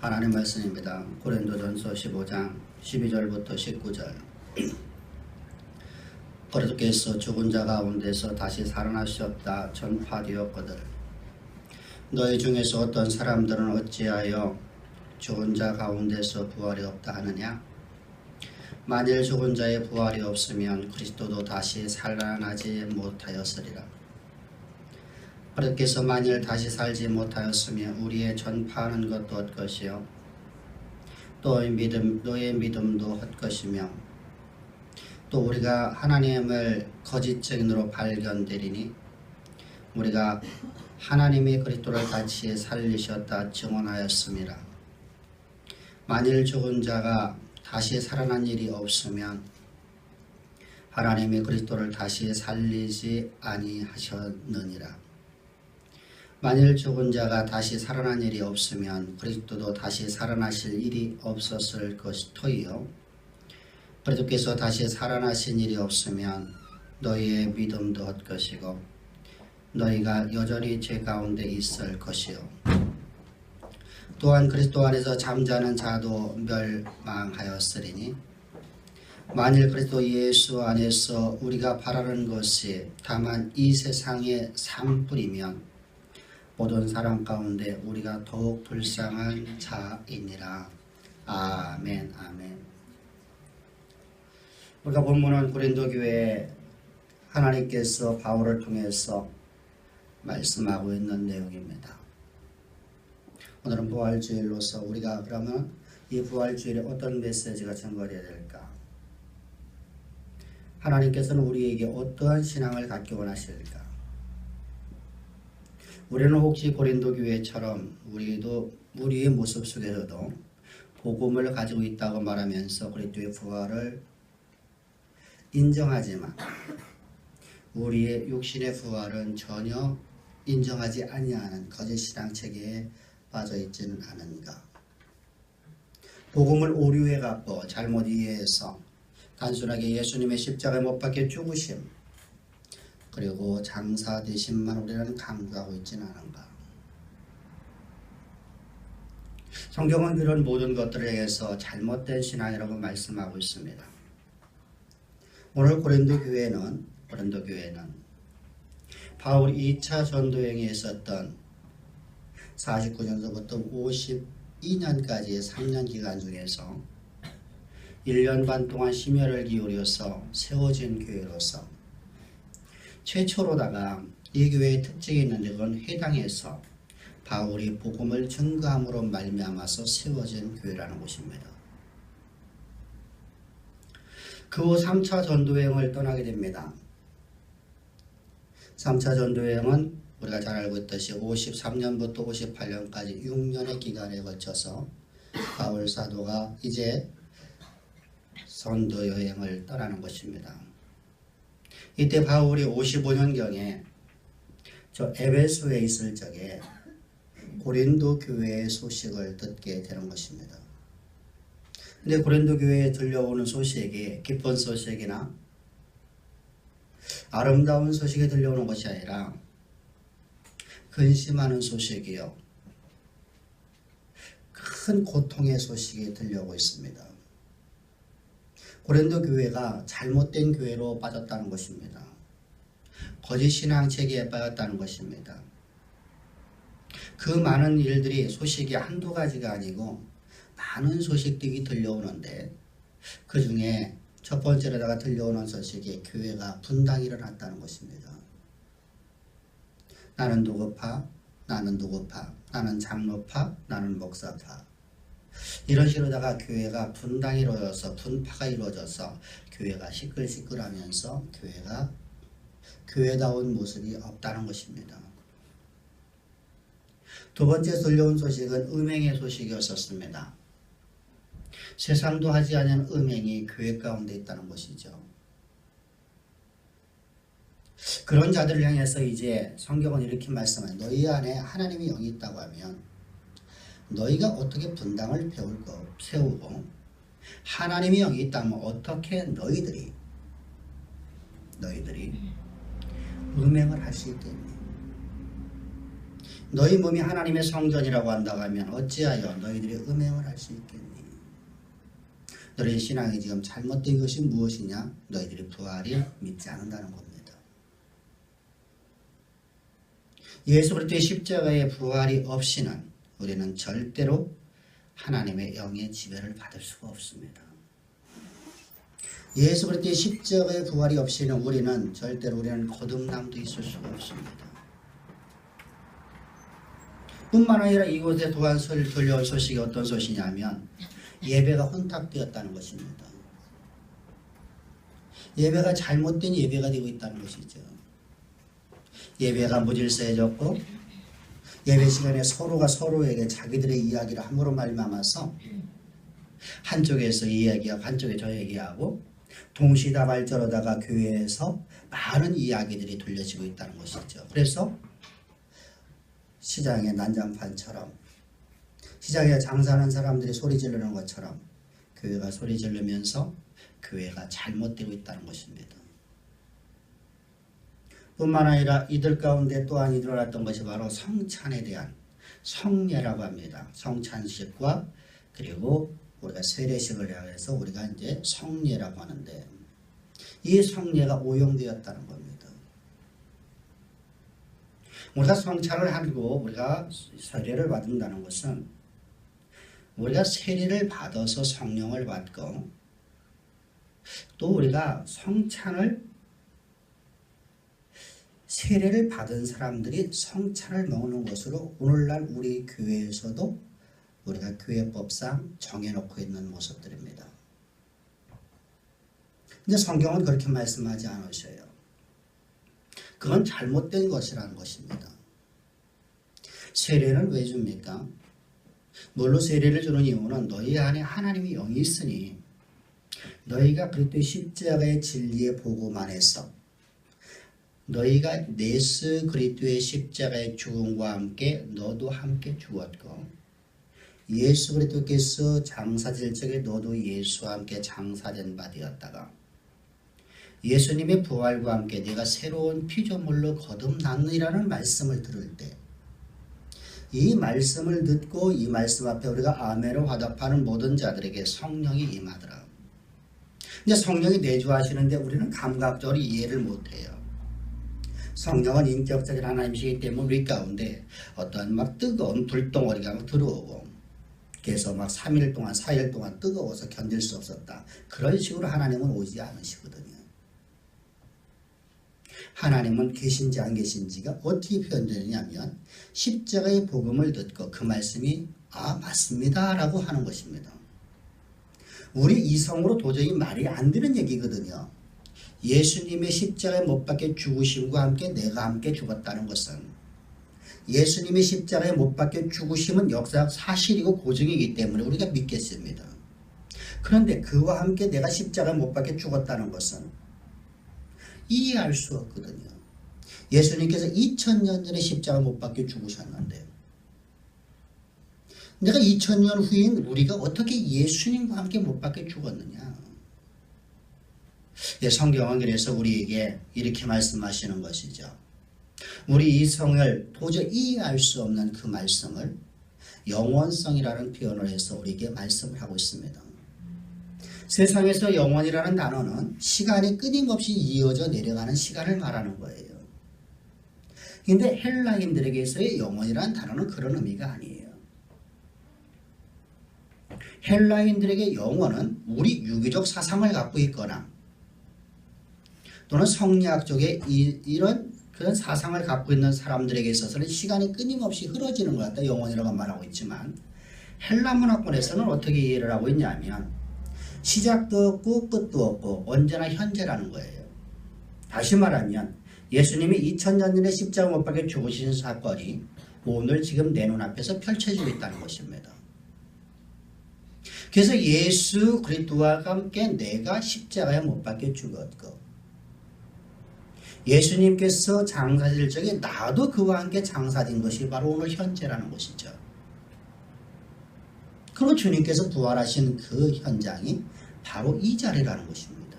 하나님 말씀입니다. 고린도전서 15장 12절부터 19절. 그리스도께서 죽은 자 가운데서 다시 살아나셨다 전파되었거늘 너희 중에서 어떤 사람들은 어찌하여 죽은 자 가운데서 부활이 없다 하느냐? 만일 죽은 자의 부활이 없으면 그리스도도 다시 살아나지 못하였으리라. 그리스도께서 만일 다시 살지 못하였으면 우리의 전파하는 것도 헛것이요 너의 믿음도 헛것이며 또 우리가 하나님을 거짓 증인으로 발견되리니 우리가 하나님이 그리스도를 다시 살리셨다 증언하였습니다. 만일 죽은 자가 다시 살아난 일이 없으면 하나님이 그리스도를 다시 살리지 아니하셨느니라. 만일 죽은 자가 다시 살아난 일이 없으면 그리스도도 다시 살아나실 일이 없었을 터이요 그리스도께서 다시 살아나신 일이 없으면 너희의 믿음도 헛것이고 너희가 여전히 죄 가운데 있을 것이요 또한 그리스도 안에서 잠자는 자도 멸망하였으리니 만일 그리스도 예수 안에서 우리가 바라는 것이 다만 이 세상의 삶뿐이면 모든 사람 가운데 우리가 더욱 불쌍한 자이니라. 아멘. 아멘. 우리가 본문은 고린도 교회에 하나님께서 바울을 통해서 말씀하고 있는 내용입니다. 오늘은 부활주일로서 우리가 그러면 이 부활주일에 어떤 메시지가 전거되어야 될까? 하나님께서는 우리에게 어떠한 신앙을 갖기 원하실까? 우리는 혹시 고린도 교회처럼 우리의 모습 속에서도 복음을 가지고 있다고 말하면서 그리스도의 부활을 인정하지만 우리의 육신의 부활은 전혀 인정하지 아니하는 거짓 신앙 체계에 빠져 있지는 않은가? 복음을 오류해 갖고 잘못 이해해서 단순하게 예수님의 십자가에 못 박혀 죽으심 그리고 장사 되심만 우리는 강조하고 있지는 않은가? 성경은 그런 모든 것들에 의해서 잘못된 신앙이라고 말씀하고 있습니다. 오늘 고린도 교회는 바울이 2차 전도행에 있었던 49년서부터 52년까지의 3년 기간 중에서 1년 반 동안 심혈을 기울여서 세워진 교회로서 최초로다가 이 교회의 특징이 있는데 그건 해당해서 바울이 복음을 증거함으로 말미암아서 세워진 교회라는 것입니다. 그 후 3차 전도여행을 떠나게 됩니다. 3차 전도여행은 우리가 잘 알고 있듯이 53년부터 58년까지 6년의 기간에 거쳐서 바울 사도가 이제 전도여행을 떠나는 것입니다. 이때 바울이 55년경에 저 에베소에 있을 적에 고린도 교회의 소식을 듣게 되는 것입니다. 근데 고린도 교회에 들려오는 소식이 기쁜 소식이나 아름다운 소식이 들려오는 것이 아니라 근심하는 소식이요 큰 고통의 소식이 들려오고 있습니다. 고린도 교회가 잘못된 교회로 빠졌다는 것입니다. 거짓 신앙 체계에 빠졌다는 것입니다. 그 많은 일들이 소식이 한두 가지가 아니고 많은 소식들이 들려오는데 그 중에 첫 번째로다가 들려오는 소식이 교회가 분당이 일어났다는 것입니다. 나는 누구파, 나는 누구파, 나는 장로파, 나는 목사파. 이런 식으로다가 교회가 분당이 이루어져서 분파가 이루어져서 교회가 시끌시끌하면서 교회다운 모습이 없다는 것입니다. 두 번째 들려온 소식은 음행의 소식이었습니다. 세상도 하지 않은 음행이 교회 가운데 있다는 것이죠. 그런 자들을 향해서 이제 성경은 이렇게 말씀해요. 너희 안에 하나님의 영이 있다고 하면 너희가 어떻게 분당을 세우고 하나님의 영이 있다면 어떻게 너희들이 음행을 할 수 있겠니? 너희 몸이 하나님의 성전이라고 한다고 하면 어찌하여 너희들이 음행을 할 수 있겠니? 너희 신앙이 지금 잘못된 것이 무엇이냐? 너희들이 부활이 믿지 않는다는 겁니다. 예수 그리스도의 십자가의 부활이 없이는 우리는 절대로 하나님의 영의 지배를 받을 수가 없습니다. 예수 그리스도의 십자가의 부활이 없이는 우리는 절대로 거듭남도 있을 수가 없습니다. 뿐만 아니라 이곳에 또한 들려올 소식이 어떤 소식이냐면 예배가 혼탁되었다는 것입니다. 예배가 잘못된 예배가 되고 있다는 것이죠. 예배가 무질서해졌고 예배 시간에 서로가 서로에게 자기들의 이야기를 함으로 말미암아서 한쪽에서 이 얘기하고 한쪽에 저 얘기하고 동시다발적으로다가 교회에서 많은 이야기들이 들려지고 있다는 것이죠. 그래서 시장의 난장판처럼 시장에 장사하는 사람들이 소리 지르는 것처럼 교회가 소리 지르면서 교회가 잘못되고 있다는 것입니다. 뿐만 아니라 이들 가운데 또한 일어났던 것이 바로 성찬에 대한 성례라고 합니다. 성찬식과 그리고 우리가 세례식을 해서 우리가 이제 성례라고 하는데 이 성례가 오용되었다는 겁니다. 우리가 성찬을 하고 우리가 세례를 받는다는 것은 우리가 세례를 받아서 성령을 받고 또 우리가 세례를 받은 사람들이 성찬을 먹는 것으로 오늘날 우리 교회에서도 우리가 교회법상 정해놓고 있는 모습들입니다. 근데 성경은 그렇게 말씀하지 않으셔요. 그건 잘못된 것이라는 것입니다. 세례를 왜 줍니까? 물로 세례를 주는 이유는 너희 안에 하나님의 영이 있으니 너희가 그리스도의 십자가의 진리의 복음 안에서 너희가 예수 그리스도의 십자가의 죽음과 함께 너도 함께 죽었고 예수 그리스도께서 장사될 적에 너도 예수와 함께 장사된 바 되었다가 예수님의 부활과 함께 내가 새로운 피조물로 거듭났느니라는 말씀을 들을 때 이 말씀을 듣고 이 말씀 앞에 우리가 아멘으로 화답하는 모든 자들에게 성령이 임하더라. 근데 성령이 내주하시는데 우리는 감각적으로 이해를 못해요. 성령은 인격적인 하나님이시기 때문에 우리 가운데 어떤 막 뜨거운 불덩어리가 막 들어오고 그래서 막 3일 동안 4일 동안 뜨거워서 견딜 수 없었다. 그런 식으로 하나님은 오지 않으시거든요. 하나님은 계신지 안 계신지가 어떻게 표현되느냐면 십자가의 복음을 듣고 그 말씀이 맞습니다 라고 하는 것입니다. 우리 이성으로 도저히 말이 안 되는 얘기거든요. 예수님의 십자가에 못 박혀 죽으심과 함께 내가 함께 죽었다는 것은 예수님의 십자가에 못 박혀 죽으심은 역사적 사실이고 고증이기 때문에 우리가 믿겠습니다. 그런데 그와 함께 내가 십자가에 못 박혀 죽었다는 것은 이해할 수 없거든요. 예수님께서 2000년 전에 십자가 못 박혀 죽으셨는데 내가 2000년 후인 우리가 어떻게 예수님과 함께 못 박혀 죽었느냐. 성경은 그래서 우리에게 이렇게 말씀하시는 것이죠. 우리 이성을 도저히 이해할 수 없는 그 말씀을 영원성이라는 표현을 해서 우리에게 말씀을 하고 있습니다. 세상에서 영원이라는 단어는 시간이 끊임없이 이어져 내려가는 시간을 말하는 거예요. 그런데 헬라인들에게서의 영원이라는 단어는 그런 의미가 아니에요. 헬라인들에게 영원은 우리 유기적 사상을 갖고 있거나 또는 성리학적의 이런 그런 사상을 갖고 있는 사람들에게 있어서는 시간이 끊임없이 흐려지는 것 같다. 영원이라고 말하고 있지만 헬라 문화권에서는 어떻게 이해를 하고 있냐면 시작도 없고 끝도 없고 언제나 현재라는 거예요. 다시 말하면 예수님이 2000년 전에 십자가 못 박혀 죽으신 사건이 오늘 지금 내 눈앞에서 펼쳐지고 있다는 것입니다. 그래서 예수 그리스도와 함께 내가 십자가에 못 박혀 죽었고 예수님께서 장사될 적에 나도 그와 함께 장사된 것이 바로 오늘 현재라는 것이죠. 그리고 주님께서 부활하신 그 현장이 바로 이 자리라는 것입니다.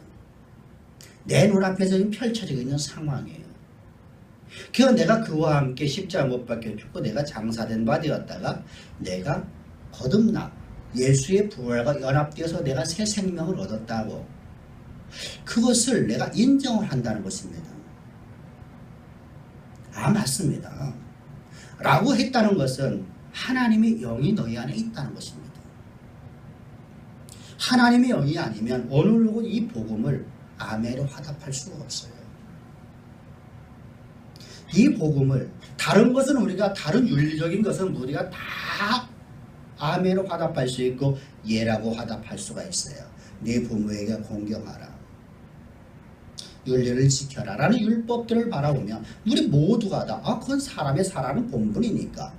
내 눈앞에서 지금 펼쳐지고 있는 상황이에요. 그래서 내가 그와 함께 십자가 못 박혀 죽고 내가 장사된 바 되었다가 내가 거듭나 예수의 부활과 연합되어서 내가 새 생명을 얻었다고, 그것을 내가 인정을 한다는 것입니다. 아, 맞습니다 라고 했다는 것은 하나님의 영이 너희 안에 있다는 것입니다. 하나님의 영이 아니면 어느 누구 이 복음을 아멘으로 화답할 수가 없어요. 이 복음을, 다른 것은 우리가, 다른 윤리적인 것은 우리가 다 아멘으로 화답할 수 있고 예라고 화답할 수가 있어요. 네 부모에게 공경하라, 윤리를 지켜라 라는 율법들을 바라보면 우리 모두가 다 그건 사람의 살아는 본분이니까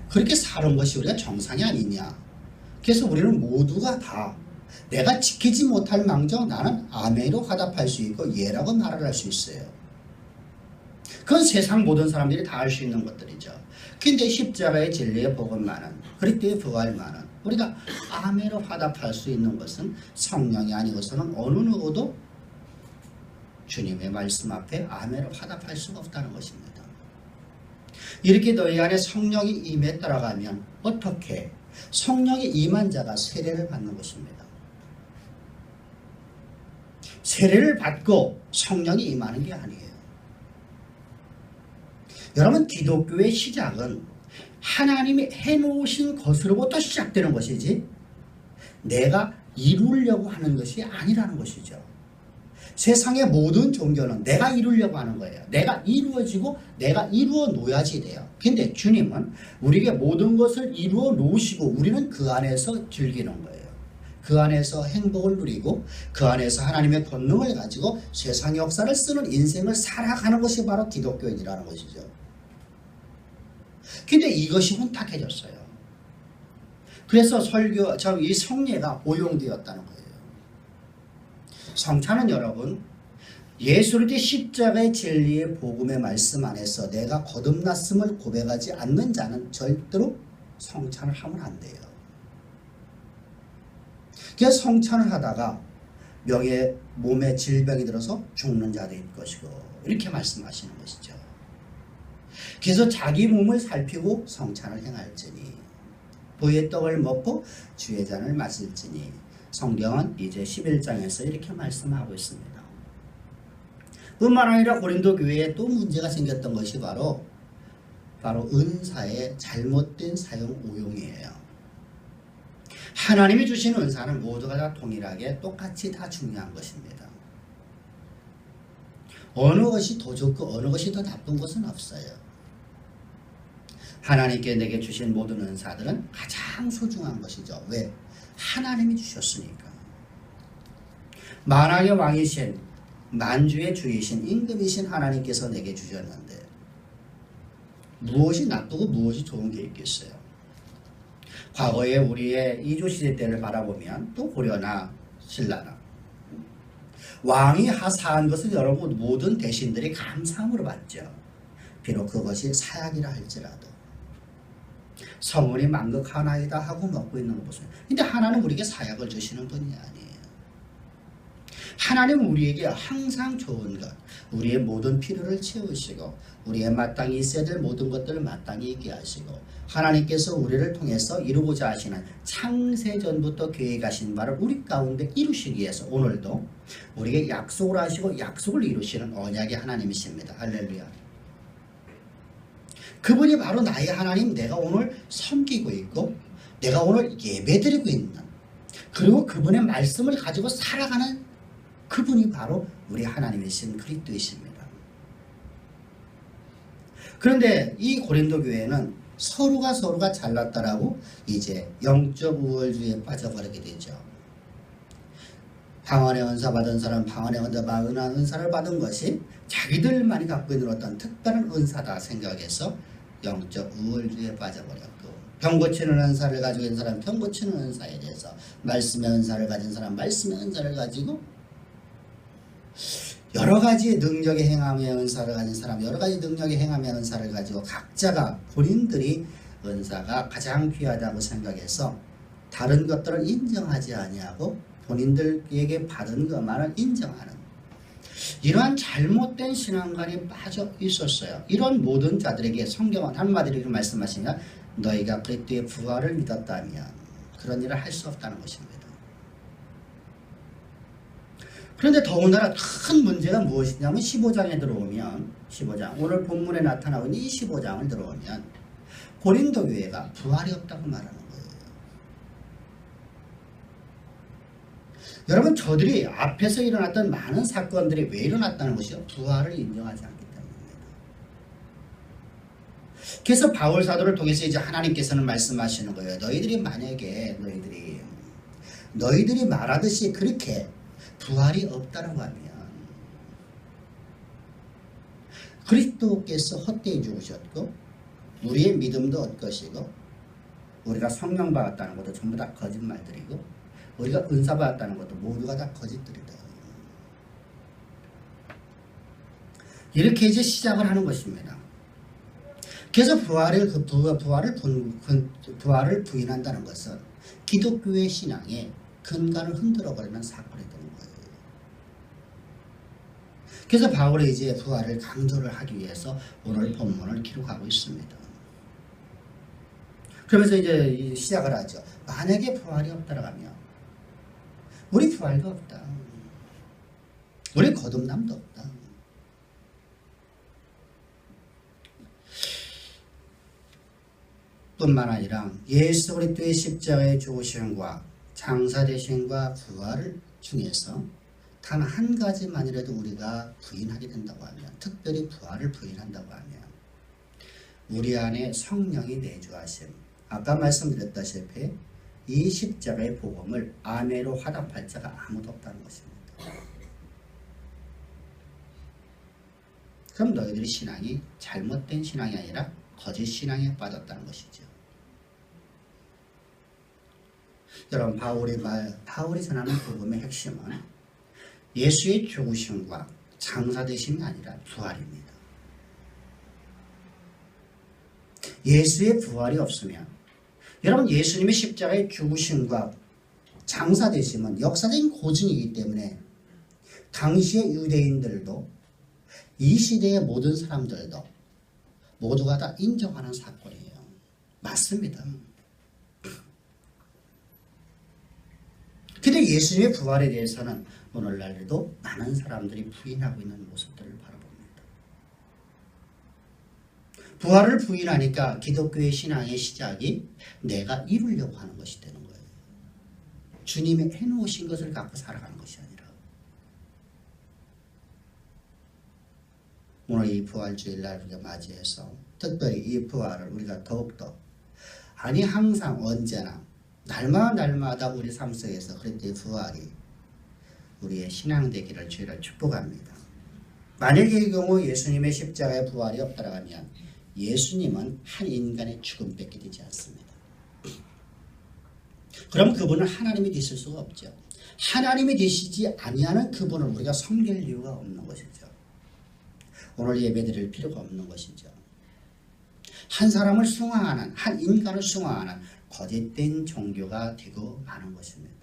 그렇게 사는 것이 우리가 정상이 아니냐. 그래서 우리는 모두가 다 내가 지키지 못할 망정 나는 아멘으로 화답할 수 있고 예라고 말을 할 수 있어요. 그건 세상 모든 사람들이 다 할 수 있는 것들이죠. 근데 십자가의 진리의 복음만은, 그리스도의 부활만은 우리가 아멘으로 화답할 수 있는 것은 성령이 아니고서는 어느 누구도 주님의 말씀 앞에 아멘으로 화답할 수가 없다는 것입니다. 이렇게 너희 안에 성령이 임해 따라가면 어떻게? 성령이 임한 자가 세례를 받는 것입니다. 세례를 받고 성령이 임하는 게 아니에요. 여러분, 기독교의 시작은 하나님이 해놓으신 것으로부터 시작되는 것이지 내가 이루려고 하는 것이 아니라는 것이죠. 세상의 모든 종교는 내가 이루려고 하는 거예요. 내가 이루어지고 내가 이루어 놓아야지 돼요. 근데 주님은 우리에게 모든 것을 이루어 놓으시고 우리는 그 안에서 즐기는 거예요. 그 안에서 행복을 누리고 그 안에서 하나님의 권능을 가지고 세상 역사를 쓰는 인생을 살아가는 것이 바로 기독교인이라는 것이죠. 근데 이것이 혼탁해졌어요. 그래서 이 성례가 오용되었다는 거예요. 성찬은 여러분, 예수 그리스도의 십자가의 진리의 복음의 말씀 안에서 내가 거듭났음을 고백하지 않는 자는 절대로 성찬을 하면 안 돼요. 그래서 성찬을 하다가 몸에 질병이 들어서 죽는 자도 있을 것이고 이렇게 말씀하시는 것이죠. 그래서 자기 몸을 살피고 성찬을 행할지니 보의 떡을 먹고 주의 잔을 마실지니, 성경은 이제 11장에서 이렇게 말씀하고 있습니다. 뿐만 아니라 고린도 교회에 또 문제가 생겼던 것이 바로 은사의 잘못된 사용 오용이에요. 하나님이 주신 은사는 모두가 다 동일하게 똑같이 다 중요한 것입니다. 어느 것이 더 좋고 어느 것이 더 나쁜 것은 없어요. 하나님께 내게 주신 모든 은사들은 가장 소중한 것이죠. 왜? 하나님이 주셨으니까. 만왕의 왕이신, 만주의 주이신, 임금이신 하나님께서 내게 주셨는데 무엇이 나쁘고 무엇이 좋은 게 있겠어요? 과거에 우리의 이조시대 때를 바라보면 또 고려나 신라나 왕이 하사한 것을 여러분 모든 대신들이 감사함으로 받죠. 비록 그것이 사약이라 할지라도. 성원이 만극 하나이다 하고 먹고 있는 거 보세요. 근데 하나는 우리에게 사약을 주시는 분이 아니에요. 하나님은 우리에게 항상 좋은 것, 우리의 모든 필요를 채우시고 우리의 마땅히 있어야 될 모든 것들을 마땅히 있게 하시고 하나님께서 우리를 통해서 이루고자 하시는 창세전부터 계획하신 바를 우리 가운데 이루시기 위해서 오늘도 우리에게 약속을 하시고 약속을 이루시는 언약의 하나님이십니다. 할렐루야. 그분이 바로 나의 하나님, 내가 오늘 섬기고 있고 내가 오늘 예배드리고 있는, 그리고 그분의 말씀을 가지고 살아가는 그분이 바로 우리 하나님이신 그리스도이십니다. 그런데 이 고린도 교회는 서로가 잘났다라고 이제 영적 우월주의에 빠져버리게 되죠. 방언의 은사 받은 사람, 방언의 은사를 받은 것이 자기들만이 갖고 있는 어떤 특별한 은사다 생각해서 영적 우월주의에 빠져버렸고, 병 고치는 은사를 가지고 있는 사람 병 고치는 은사에 대해서, 말씀의 은사를 가진 사람 말씀의 은사를 가지고, 여러가지 능력의 행함의 은사를 가진 사람 여러가지 능력의 행함의 은사를 가지고 각자가 본인들이 은사가 가장 귀하다고 생각해서 다른 것들을 인정하지 아니하고 본인들에게 받은 것만을 인정하는, 이러한 잘못된 신앙관에 빠져 있었어요. 이런 모든 자들에게 성경은 한마디로 이렇게 말씀하시냐, 너희가 그리스도의 부활을 믿었다면 그런 일을 할 수 없다는 것입니다. 그런데 더군다나 큰 문제가 무엇이냐면 15장에 들어오면 15장 오늘 본문에 나타나고 있는 이 15장을 들어오면 고린도 교회가 부활이 없다고 말하는 거예요. 여러분, 저들이 앞에서 일어났던 많은 사건들이 왜 일어났다는 것이요? 부활을 인정하지 않기 때문입니다. 그래서 바울 사도를 통해서 이제 하나님께서는 말씀하시는 거예요. 너희들이 만약에 너희들이 말하듯이 그렇게 부활이 없다라고 하면 그리스도께서 헛되이 죽으셨고 우리의 믿음도 헛것이고 우리가 성령 받았다는 것도 전부 다 거짓말들이고 우리가 은사 받았다는 것도 모두가 다 거짓들이다. 이렇게 이제 시작을 하는 것입니다. 그래서 부활을 부인한다는 것은 기독교의 신앙의 근간을 흔들어버리는 사건이 되는 거예요. 그래서 바울이 이제 부활을 강조를 하기 위해서 오늘 본문을 기록하고 있습니다. 그러면서 이제 시작을 하죠. 만약에 부활이 없다라고 하면 우리 부활도 없다. 우리 거듭남도 없다. 뿐만 아니라 예수 그리스도의 십자가의 죽으심과 장사되심과 부활을 중에서 단 한 가지만이라도 우리가 부인하게 된다고 하면, 특별히 부활을 부인한다고 하면 우리 안에 성령이 내주하심, 아까 말씀드렸다시피 이 십자가의 복음을 아멘으로 화답할 자가 아무도 없다는 것입니다. 그럼 너희들의 신앙이 잘못된 신앙이 아니라 거짓 신앙에 빠졌다는 것이죠. 여러분, 바울이 전하는 복음의 핵심은 예수의 죽으심과 장사되심이 아니라 부활입니다. 예수의 부활이 없으면, 여러분, 예수님의 십자가의 죽으심과 장사되심은 역사적인 고증이기 때문에 당시의 유대인들도 이 시대의 모든 사람들도 모두가 다 인정하는 사건이에요. 맞습니다. 근데 예수님의 부활에 대해서는 오늘날에도 많은 사람들이 부인하고 있는 모습들을 바라봅니다. 부활을 부인하니까 기독교의 신앙의 시작이 내가 이루려고 하는 것이 되는 거예요. 주님이 해놓으신 것을 갖고 살아가는 것이 아니라. 오늘 이 부활주일날 우리가 맞이해서 특별히 이 부활을 우리가 더욱더, 아니 항상 언제나 날마다 우리 삶 속에서 그리스도의 부활이 우리의 신앙 되기를 주의를 축복합니다. 만약에 이 경우 예수님의 십자가의 부활이 없다고 하면 예수님은 한 인간의 죽음밖에 되지 않습니다. 그럼 그분은 하나님이 되실 수가 없죠. 하나님이 되시지 아니하는 그분을 우리가 섬길 이유가 없는 것이죠. 오늘 예배드릴 필요가 없는 것이죠. 한 사람을 숭앙하는, 한 인간을 숭앙하는 거짓된 종교가 되고 마는 것입니다.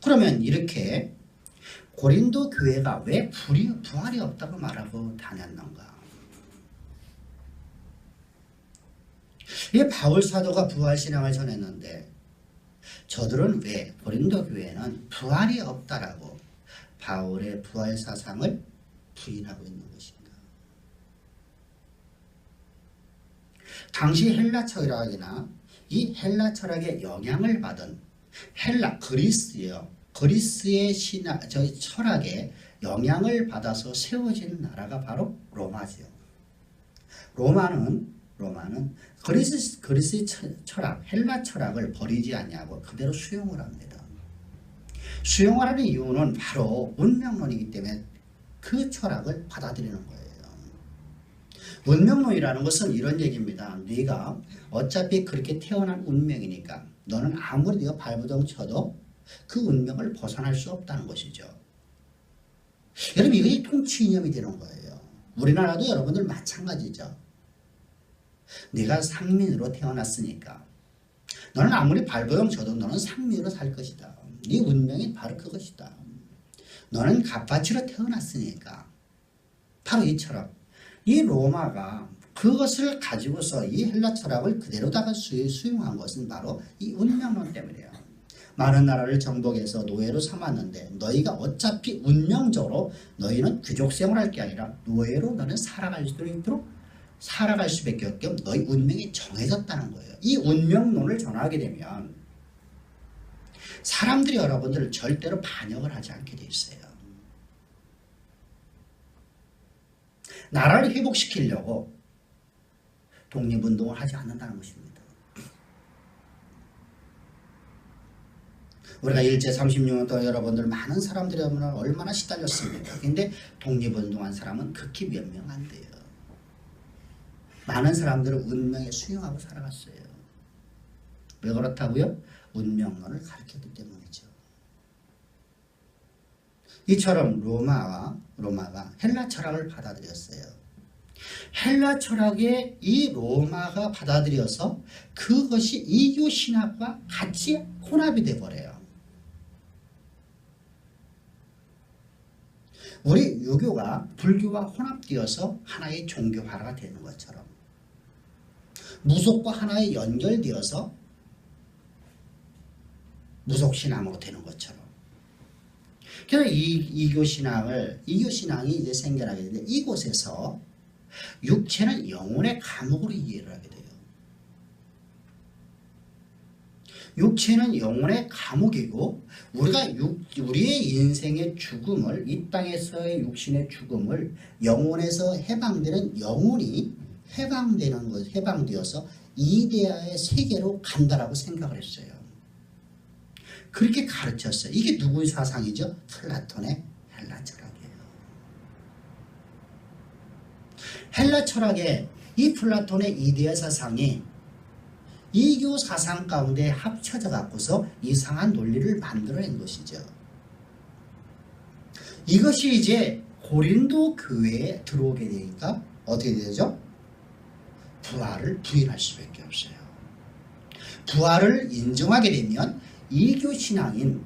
그러면 이렇게 고린도 교회가 왜 부활이 없다고 말하고 다녔는가? 이 바울 사도가 부활 신앙을 전했는데 저들은 왜, 고린도 교회는 부활이 없다라고 바울의 부활 사상을 부인하고 있는 것인가? 당시 헬라 철학이나 이 헬라 철학의 영향을 받은 그리스의 철학에 영향을 받아서 세워진 나라가 바로 로마지요. 로마는 그리스의 철학, 헬라 철학을 버리지 않냐고 그대로 수용을 합니다. 수용을 하는 이유는 바로 운명론이기 때문에 그 철학을 받아들이는 거예요. 운명론이라는 것은 이런 얘기입니다. 네가 어차피 그렇게 태어난 운명이니까 너는 아무리 네가 발버둥 쳐도 그 운명을 벗어날 수 없다는 것이죠. 여러분, 이것이 통치 이념이 되는 거예요. 우리나라도 여러분들 마찬가지죠. 네가 상민으로 태어났으니까 너는 아무리 발버둥 쳐도 너는 상민으로 살 것이다. 네 운명이 바로 그것이다. 너는 갓바치로 태어났으니까. 바로 이처럼 이 로마가 그것을 가지고서 이 헬라 철학을 그대로다가 수용한 것은 바로 이 운명론 때문이에요. 많은 나라를 정복해서 노예로 삼았는데 너희가 어차피 운명적으로 너희는 귀족 생활할 게 아니라 노예로 너는 살아갈 수밖에 없게 너희 운명이 정해졌다는 거예요. 이 운명론을 전하게 되면 사람들이 여러분들을 절대로 반역을 하지 않게 돼 있어요. 나라를 회복시키려고 독립운동을 하지 않는다는 것입니다. 우리가 일제 36년 동안 여러분들 많은 사람들이 얼마나 시달렸습니까? 근데 독립운동한 사람은 극히 몇 명 안 돼요. 많은 사람들은 운명에 수용하고 살아갔어요. 왜 그렇다고요? 운명론을 가르쳤기 때문이죠. 이처럼 로마가 헬라 철학을 받아들였어요. 헬라 철학에 이 로마가 받아들여서 그것이 이교 신학과 같이 혼합이 돼버려요. 우리 유교가 불교와 혼합되어서 하나의 종교화가 되는 것처럼 무속과 하나의 연결되어서 무속신앙으로 되는 것처럼. 그래서 이교신앙이 이제 생겨나게 되는데 이곳에서 육체는 영혼의 감옥으로 이해를 하게 돼요. 육체는 영혼의 감옥이고 우리의 인생의 죽음을 이 땅에서의 육신의 죽음을 영혼에서 해방되는 영혼이 해방되어서 이데아의 세계로 간다라고 생각을 했어요. 그렇게 가르쳤어요. 이게 누구의 사상이죠? 플라톤의 헬라 철학이에요. 헬라 철학의 이 플라톤의 이데아 사상이 이교 사상 가운데 합쳐져 갖고서 이상한 논리를 만들어낸 것이죠. 이것이 이제 고린도 교회에 들어오게 되니까 어떻게 되죠? 부활을 부인할 수밖에 없어요. 부활을 인정하게 되면 이교 신앙인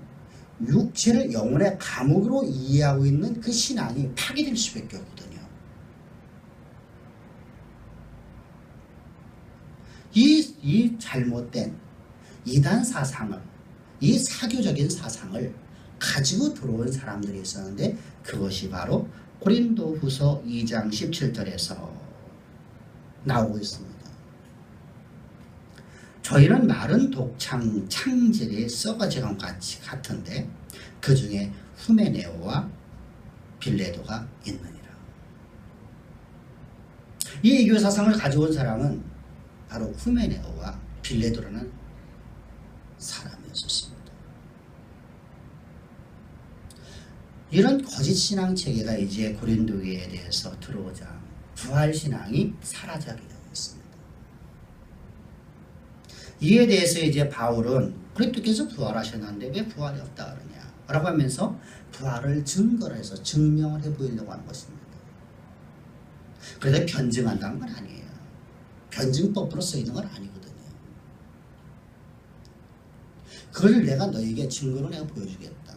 육체를 영혼의 감옥으로 이해하고 있는 그 신앙이 파괴될 수밖에 없거든요. 이 잘못된 이단 사상을, 이 사교적인 사상을 가지고 들어온 사람들이 있었는데 그것이 바로 고린도후서 2장 17절에서 나오고 있습니다. 저희는 마른 독창 창질이 썩어지는 것 같은데 그 중에 후메네오와 빌레도가 있느니라. 이 이교 사상을 가져온 사람은 바로 후메네오와 빌레도라는 사람이었습니다. 이런 거짓 신앙 체계가 이제 고린도 교회에 대해서 들어오자 부활 신앙이 사라지게 되었습니다. 이에 대해서 이제 바울은 그리스도께서 부활하셨는데 왜 부활이 없다 그러냐 라고 하면서 부활을 증거를 해서 증명을 해 보이려고 하는 것입니다. 그래서 변증한다는 건 아니에요. 변증법으로 쓰이는 건 아니거든요. 그걸 내가 너에게 증거로 내가 보여주겠다.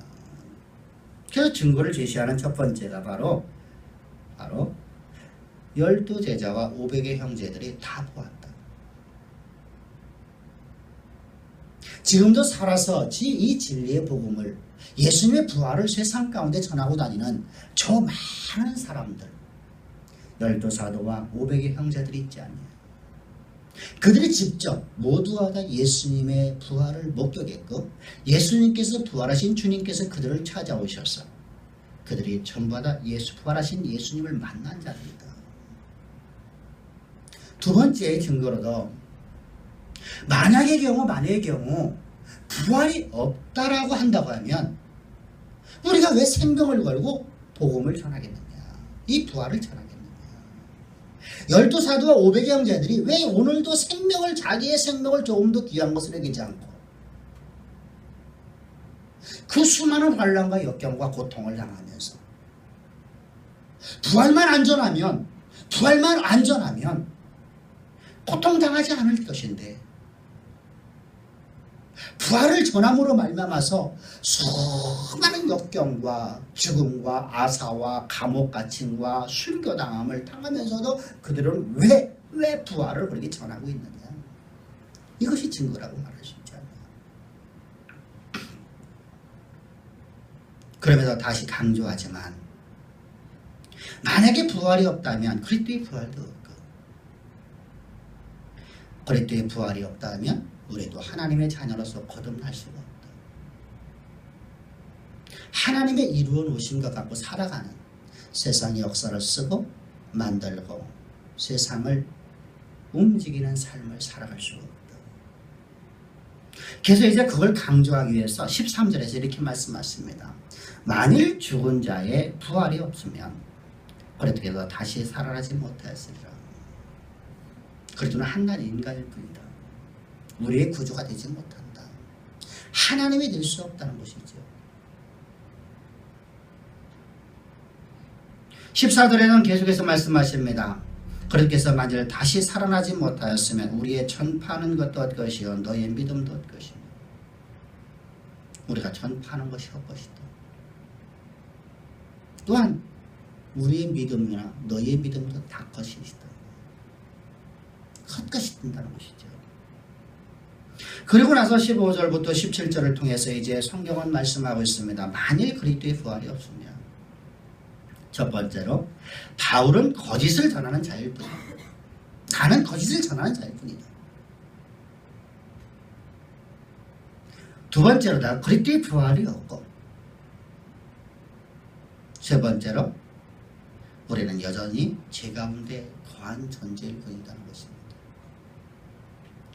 그래서 증거를 제시하는 첫 번째가 바로 12제자와 500의 형제들이 다 보았다. 지금도 살아서 이 진리의 복음을 예수님의 부활을 세상 가운데 전하고 다니는 저 많은 사람들 12사도와 500의 형제들이 있지 않냐. 그들이 직접 모두가 다 예수님의 부활을 목격했고 예수님께서 부활하신 주님께서 그들을 찾아오셔서 그들이 전부 다 부활하신 예수님을 만난 자들이다. 두 번째 증거로도 만약의 경우 부활이 없다라고 한다고 하면 우리가 왜 생명을 걸고 복음을 전하겠느냐. 이 부활을 전하겠느냐. 12사도와 500의 형제들이 왜 오늘도 자기의 생명을 조금 더 귀한 것을 여기지 않고 그 수많은 환난과 역경과 고통을 당하면서 부활만 안전하면 고통당하지 않을 것인데 부활을 전함으로 말미암아서 수많은 역경과 죽음과 아사와 감옥 갇힘과 순교당함을 당하면서도 그들은 왜 부활을 그렇게 전하고 있느냐. 이것이 증거라고 말할 수 있지 않나요? 그러면서 다시 강조하지만 만약에 부활이 없다면 그리스도의 부활도 없고 그리스도의 부활이 없다면 우리도 하나님의 자녀로서 거듭날 수가 없다. 하나님의 이루어 놓으신 것 갖고 살아가는 세상의 역사를 쓰고 만들고 세상을 움직이는 삶을 살아갈 수가 없다. 그래서 이제 그걸 강조하기 위해서 13절에서 이렇게 말씀하십니다. 만일 죽은 자의 부활이 없으면 그리스도께서 다시 살아나지 못하였으리라. 그리스도는 한낱 인간일 뿐이다. 우리의 구주가 되지 못한다. 하나님이 될 수 없다는 것이죠. 14절에는 계속해서 말씀하십니다. 그리스도께서 만일 다시 살아나지 못하였으면 우리의 전파하는 것도 헛것이요 너의 믿음도 헛것이며 우리가 전파하는 것이 헛것이다. 또한 우리의 믿음이나 너의 믿음도 다 헛것이다. 헛것이 된다는 것이죠. 그리고 나서 15절부터 17절을 통해서 이제 성경은 말씀하고 있습니다. 만일 그리스도의 부활이 없으면 첫 번째로 바울은 거짓을 전하는 자일 뿐이다. 나는 거짓을 전하는 자일 뿐이다. 두 번째로 다 그리스도의 부활이 없고 세 번째로 우리는 여전히 죄 가운데 거한 존재일 뿐이라는 것입니다.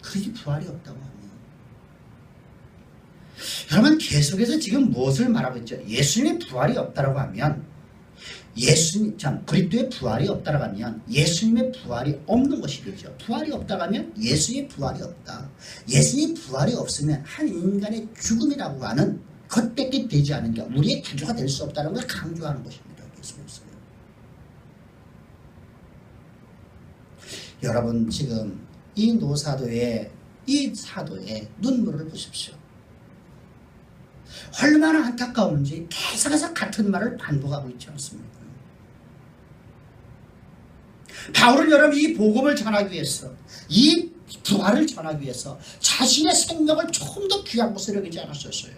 그리스도의 부활이 없다고 합니다. 여러분 계속해서 지금 무엇을 말하고 있죠? 예수님의 부활이 없다라고 하면 그리스도의 부활이 없다라고 하면 예수님의 부활이 없는 것이 되죠. 부활이 없다고 하면 예수의 부활이 없다. 예수의 부활이 없으면 한 인간의 죽음이라고 하는 것밖에 되지 않은 게 우리의 구주가 될 수 없다는 걸 강조하는 것입니다. 계속해서. 여러분 지금 이 노사도의 이 사도의 눈물을 보십시오. 얼마나 안타까운지 계속해서 같은 말을 반복하고 있지 않습니까? 바울은 여러분 이 복음을 전하기 위해서 이 부활을 전하기 위해서 자신의 생명을 조금 더 귀한 것으로 여기지 않았었어요.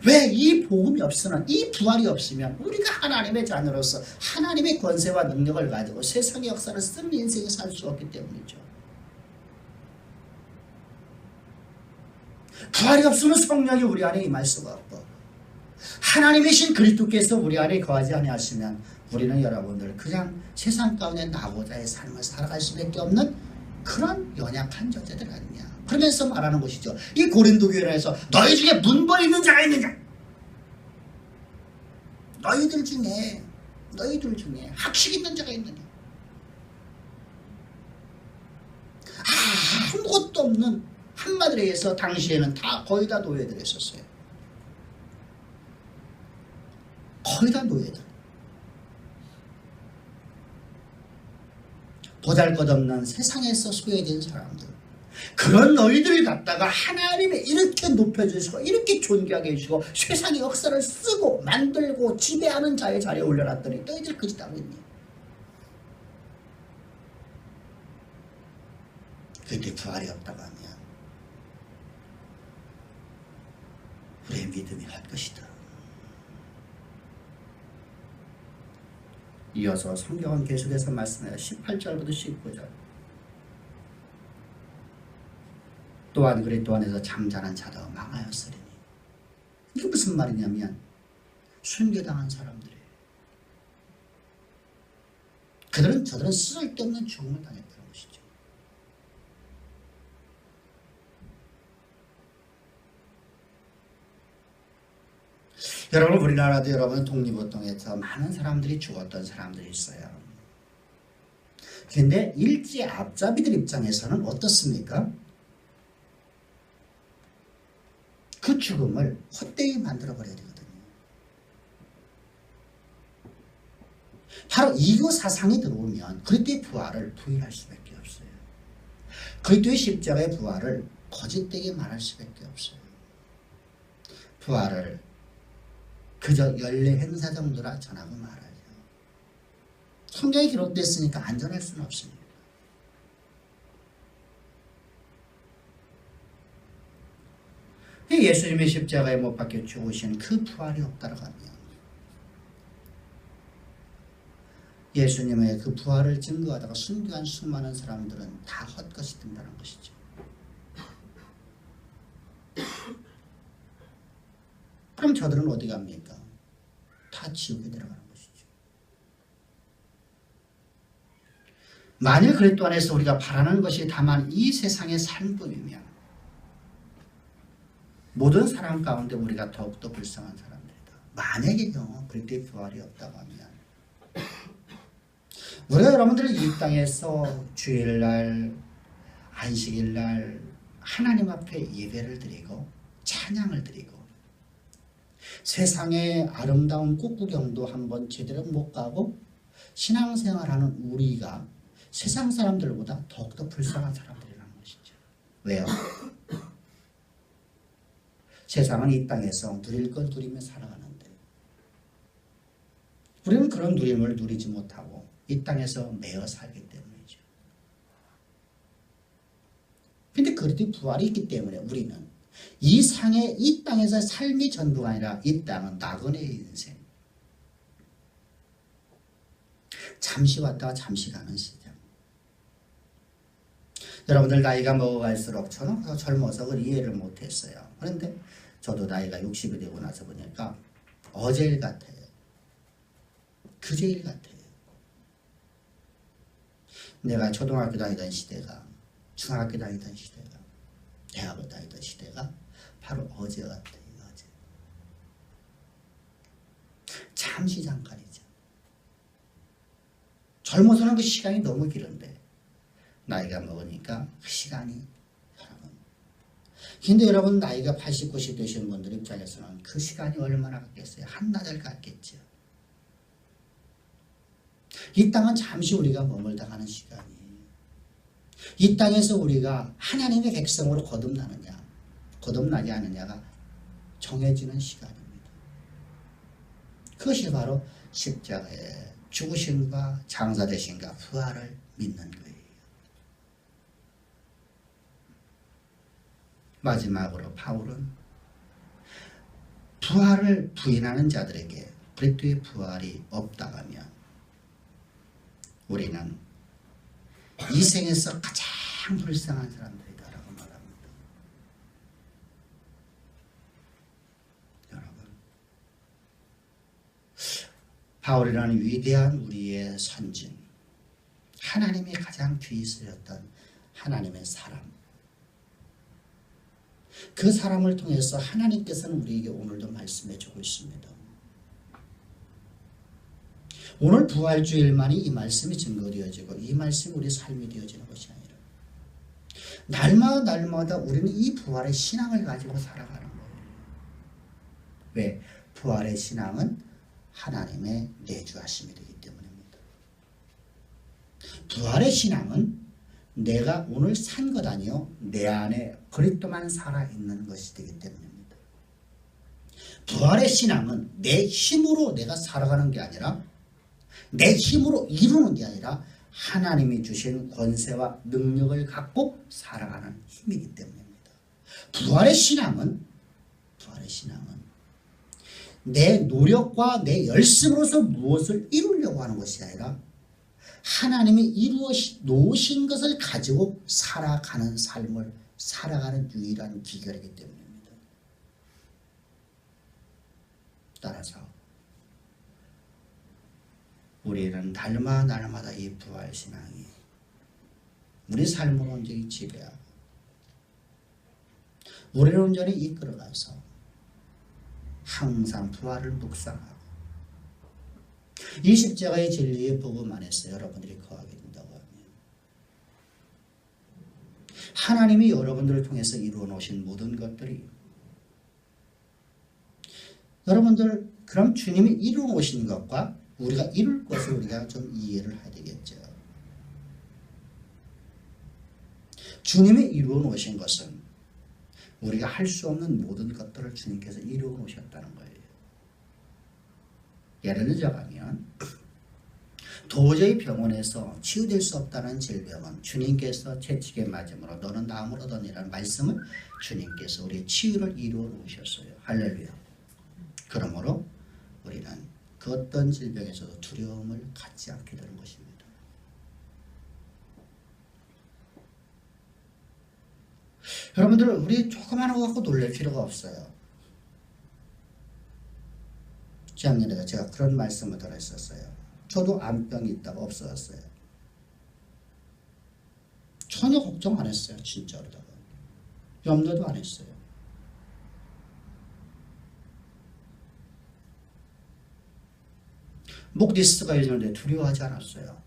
왜 이 복음이 없으면 이 부활이 없으면 우리가 하나님의 자녀로서 하나님의 권세와 능력을 가지고 세상의 역사를 쓰는 인생을 살 수 없기 때문이죠. 부활이 없으면 성령이 우리 안에 임할 수가 없고 하나님이신 그리스도께서 우리 안에 거하지 아니하시면 우리는 여러분들 그냥 세상 가운데 나고자의 삶을 살아갈 수밖에 없는 그런 연약한 존재들 아니냐. 그러면서 말하는 것이죠. 이 고린도 교회에서 너희 중에 문벌 있는 자가 있느냐. 너희들 중에 학식 있는 자가 있느냐. 아무것도 없는 한마디로 해서 당시에는 거의 다 노예들이었어요. 거의 다 노예들. 보잘것없는 세상에서 소외된 사람들. 그런 너희들을 갖다가 하나님이 이렇게 높여주시고 이렇게 존귀하게 해주시고 세상의 역사를 쓰고 만들고 지배하는 자의 자리에 올려놨더니 너희들 그 짓 하고 있니? 그때 부활이 없다고 하면 우리의 믿음이 할 것이다. 이어서 성경은 계속해서 말씀해요. 18절부터 19절. 또한 그리스도 안에서 잠자는 자도 망하였으리니. 이게 무슨 말이냐면 순교당한 사람들이에요. 저들은 쓸데없는 죽음을 당했다는 것이죠. 여러분 우리나라도 여러분 독립운동에서 많은 사람들이 죽었던 사람들이 있어요. 그런데 일제 앞잡이들 입장에서는 어떻습니까? 그 죽음을 헛되이 만들어버려야 되거든요. 바로 이교 사상이 들어오면 그리스도의 부활을 부인할 수밖에 없어요. 그리스도의 십자가의 부활을 거짓되게 말할 수밖에 없어요. 부활을 그저 연례 행사 정도라 전하고 말아요. 성경에 기록됐으니까 안전할 수는 없습니다. 예수님의 십자가에 못 박혀 죽으신 그 부활이 없다고 하면 예수님의 그 부활을 증거하다가 순교한 수많은 사람들은 다 헛것이 된다는 것이죠. 그럼 저들은 어디 갑니까? 다 지옥에 들어가는 것이죠. 만일 그리스도 안에서 우리가 바라는 것이 다만 이 세상의 삶뿐이면 모든 사람 가운데 우리가 더욱더 불쌍한 사람들이다. 만약에요, 그리스도의 부활이 없다고 하면 우리가 여러분들 이 땅에서 주일날, 안식일날 하나님 앞에 예배를 드리고 찬양을 드리고 세상의 아름다운 꽃구경도 한번 제대로 못 가고 신앙생활하는 우리가 세상 사람들보다 더욱더 불쌍한 사람들이라는 것이죠. 왜요? 세상은 이 땅에서 누릴 걸 누리며 살아가는데 우리는 그런 누림을 누리지 못하고 이 땅에서 매어 살기 때문이죠. 근데 그리스도의 부활이 있기 때문에 우리는 이 상의 이 땅에서 삶이 전부가 아니라 이 땅은 나그네의 인생. 잠시 왔다가 잠시 가는 시장. 여러분들 나이가 먹어갈수록 저는 젊어서 그걸 이해를 못했어요. 그런데 저도 나이가 60이 되고 나서 보니까 어제일 같아요. 그제일 같아요. 내가 초등학교 다니던 시대가, 중학교 다니던 시대가, 대학을 다니던 시대가 바로 어제 같아요. 어제. 잠시 잠깐이죠. 젊어서는 그 시간이 너무 길은데 나이가 먹으니까 그 시간이 근데 여러분 나이가 80, 90 되신 분들 입장에서는 그 시간이 얼마나 갔겠어요? 한나절 갔겠죠. 이 땅은 잠시 우리가 머물다 가는 시간이에요. 이 땅에서 우리가 하나님의 백성으로 거듭나느냐 거듭나지 않느냐가 정해지는 시간입니다. 그것이 바로 십자가의 죽으심과 장사되심과 부활을 믿는 거예요. 마지막으로 바울은 부활을 부인하는 자들에게 그리스도의 부활이 없다고 하면 우리는 이 생에서 가장 불쌍한 사람들이다라고 말합니다. 여러분, 바울이라는 위대한 우리의 선진, 하나님이 가장 귀히 쓰였던 하나님의 사람, 그 사람을 통해서 하나님께서는 우리에게 오늘도 말씀해 주고 있습니다. 오늘 부활주일만이 이 말씀이 증거되어지고 이 말씀이 우리 삶이 되어지는 것이 아니라 날마다 우리는 이 부활의 신앙을 가지고 살아가는 거예요. 왜? 부활의 신앙은 하나님의 내주하심이 되기 때문입니다. 부활의 신앙은 내가 오늘 산 것 아니요 내 안에 그리스도만 살아있는 것이 되기 때문입니다. 부활의 신앙은 내 힘으로 내가 살아가는 게 아니라 내 힘으로 이루는 게 아니라 하나님이 주신 권세와 능력을 갖고 살아가는 힘이기 때문입니다. 부활의 신앙은 내 노력과 내 열심으로서 무엇을 이루려고 하는 것이 아니라 하나님이 이루어 놓으신 것을 가지고 살아가는 삶을 살아가는 유일한 비결이기 때문입니다. 따라서 우리는 날마다 이 부활신앙이 우리 삶을 온전히 지배하고 우리를 온전히 이끌어가서 항상 부활을 묵상하고 이 십자가의 진리의 복음 안에서 여러분들이 거하게 된다고 하면 하나님이 여러분들을 통해서 이루어 놓으신 모든 것들이 여러분들 그럼 주님이 이루어 놓으신 것과 우리가 이룰 것을 우리가 좀 이해를 해야 되겠죠. 주님이 이루어 놓으신 것은 우리가 할 수 없는 모든 것들을 주님께서 이루어 놓으셨다는 거예요. 예를 들자면 도저히 병원에서 치유될 수 없다는 질병은 주님께서 채찍에 맞음으로 너는 나음을 얻으니라는 말씀을 주님께서 우리의 치유를 이루어 놓으셨어요. 할렐루야. 그러므로 우리는 그 어떤 질병에서도 두려움을 갖지 않게 되는 것입니다. 여러분들 우리 조그마한 거 갖고 놀랄 필요가 없어요. 작년에 제가 그런 말씀을 들었었어요. 저도 암병이 있다가 없어졌어요. 전혀 걱정 안 했어요. 진짜로다가 염려도 안 했어요. 목 디스크가 있는데 두려워하지 않았어요.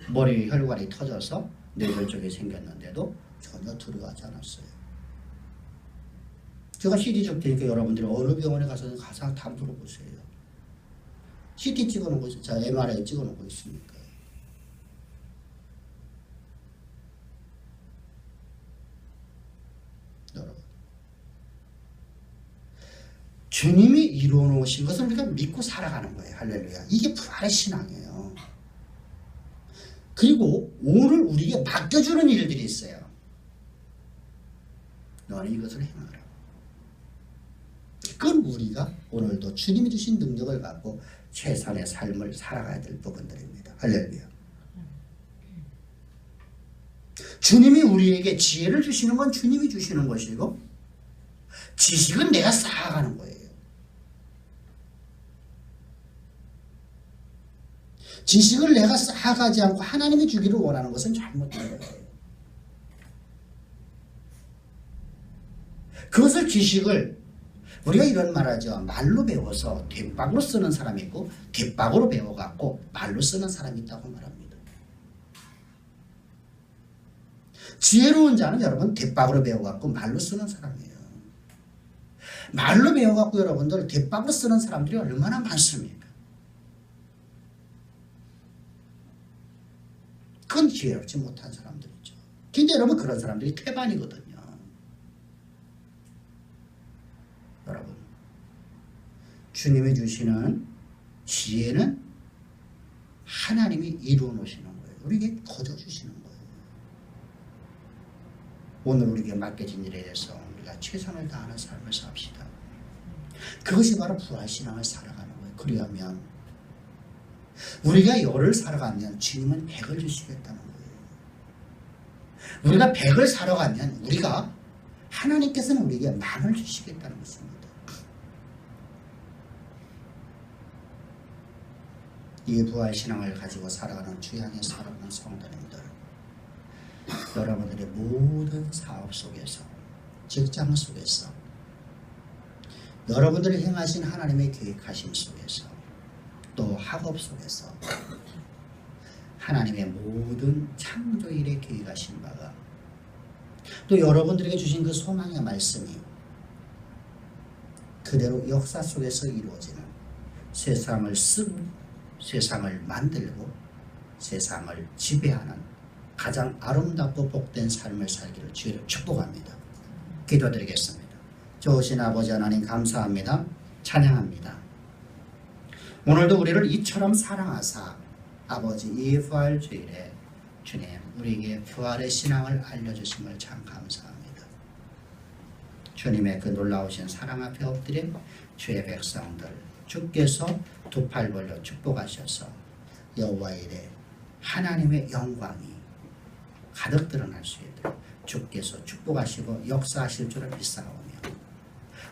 머리 혈관이 터져서 뇌절 쪽에 생겼는데도 전혀 두려워하지 않았어요. 제가 CT 줄 테니까 여러분들이 어느 병원에 가서 가서 다 물어보세요. CT 찍어놓은 거 있어요. 자, MRI 찍어놓은 거 있으니까. 여러분, 주님이 이루어놓으신 것을 우리가 믿고 살아가는 거예요. 할렐루야. 이게 부활의 신앙이에요. 그리고 오늘 우리에게 맡겨주는 일들이 있어요. 너는 이것을 행하라. 그건 우리가 오늘도 주님이 주신 능력을 갖고 최선의 삶을 살아가야 될 부분들입니다. 할렐루야. 주님이 우리에게 지혜를 주시는 건 주님이 주시는 것이고 지식은 내가 쌓아가는 거예요. 지식을 내가 쌓아가지 않고 하나님이 주기를 원하는 것은 잘못된 거예요. 그것을 지식을 우리가 이런 말하죠. 말로 배워서 뒷박으로 쓰는 사람이 있고 뒷박으로 배워갖고 말로 쓰는 사람이 있다고 말합니다. 지혜로운 자는 여러분 뒷박으로 배워갖고 말로 쓰는 사람이에요. 말로 배워갖고 여러분들 뒷박으로 쓰는 사람들이 얼마나 많습니까? 그건 지혜롭지 못한 사람들이죠. 근데 여러분 그런 사람들이 태반이거든요. 여러분, 주님이 주시는 지혜는 하나님이 이루어 놓으시는 거예요. 우리에게 거저 주시는 거예요. 오늘 우리에게 맡겨진 일에 대해서 우리가 최선을 다하는 삶을 삽시다. 그것이 바로 부활신앙을 살아가는 거예요. 그리하면 우리가 열을 살아가면 주님은 100을 주시겠다는 거예요. 우리가 100을 살아가면 우리가 하나님께서는 우리에게 10,000을 주시겠다는 것입니다. 이 부활신앙을 가지고 살아가는 주양의 살아가는 성도님들, 여러분들의 모든 사업 속에서, 직장 속에서, 여러분들이 행하신 하나님의 계획하심 속에서, 또 학업 속에서 하나님의 모든 창조일에 계획하신 바가 또 여러분들에게 주신 그 소망의 말씀이 그대로 역사 속에서 이루어지는 세상을 쓰고 세상을 만들고 세상을 지배하는 가장 아름답고 복된 삶을 살기를 주의를 축복합니다. 기도드리겠습니다. 좋으신 아버지 하나님 감사합니다. 찬양합니다. 오늘도 우리를 이처럼 사랑하사 아버지 이 부활 주일에 주님 우리에게 부활의 신앙을 알려주심을 참 감사합니다. 주님의 그 놀라우신 사랑 앞에 엎드린 주의 백성들 주께서 두 팔 벌려 축복하셔서 여호와 이레 하나님의 영광이 가득 드러날 수 있도록 주께서 축복하시고 역사하실 줄을 믿사오며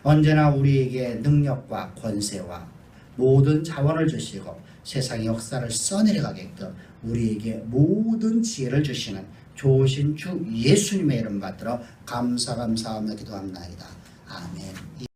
언제나 우리에게 능력과 권세와 모든 자원을 주시고 세상의 역사를 써내려가게끔 우리에게 모든 지혜를 주시는 좋으신 주 예수님의 이름 받들어 감사하며 기도합나이다. 아멘.